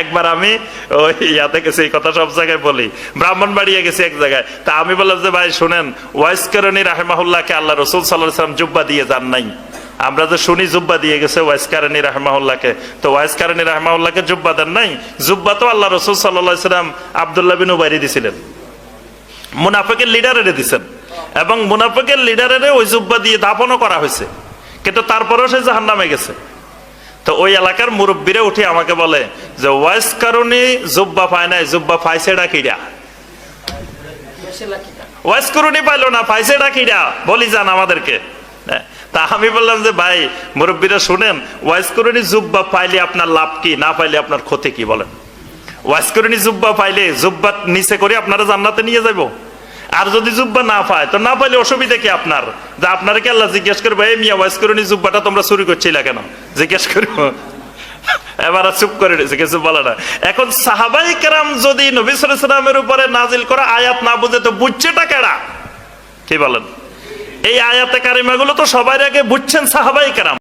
একবার আমি ওই ইয়াতে গেছি, এই কথা সব জায়গায় বলি, ব্রাহ্মণবাড়িয়া গেছি এক জায়গায়। তা আমি বললাম যে ভাই শুনেন, ওয়াইস কারণী রাহিমাহুল্লাহকে আল্লাহ রাসূল সাল্লাল্লাহু আলাইহি ওয়াসাল্লাম জুব্বা দিয়ে যান নাই। আমরা যে শুনি জুব্বা দিয়ে গেছে ওয়াইস কারণী রাহিমাহুল্লাহকে, তো ওয়াইস কারণী রাহিমাহুল্লাহকে জুব্বা দেন নাই। জুব্বা তো আল্লাহ রাসূল সাল্লাল্লাহু আলাইহি ওয়াসাল্লাম আব্দুল্লাহ বিন উবাইরে দিছিলেন, মুনাফিকের লিডারের দিছেন, এবং মুনাফিকের লিডারের ওই জুব্বা দিয়ে দাফনও করা হয়েছে, কিন্তু তারপরেও সে জাহান্নামে গেছে। তো ওই এলাকার মুরব্বীরা উঠে আমাকে বলে যে ওয়াইস কারণী জুব্বা পায় নাই, জুব্বা পাইছে ডাকিরা। ওয়াইস কারণী পাইলো না, পাইছে ডাকিরা, বলি যান আমাদেরকে। তা আমি বললাম যে ভাই মুরব্বীরা শুনেন, ওয়াইস কারণী জুব্বা পাইলে আপনার লাভ কি, না পাইলে আপনার ক্ষতি কি বলেন? ওয়াইস কারণী জুব্বা পাইলে জুব্বা নিচে করে আপনারা জান্নাতে নিয়ে যাবো, আর যদি জুব্বা না পায় তো না পাইলে অসুবিধা কি আপনার? যে আপনার কি আল্লাহ জিজ্ঞেস করবে এই মিয়া ওয়াইস কারণী জুব্বাটা তোমরা চুরি করছিলা কেন, জিজ্ঞেস করবো? এবার চুপ করে রয়েছে, কিছু বলে না। এখন সাহাবাই কেরাম যদি নবী সাল্লাল্লাহু আলাইহি ওয়াসাল্লামের উপরে নাজিল করা আয়াত না বুঝে তো বুঝছেটা কেডা? কি বলেন? এই আয়াতে কারিমাগুলো তো সবার আগে বুঝছেন সাহাবাই কেরাম।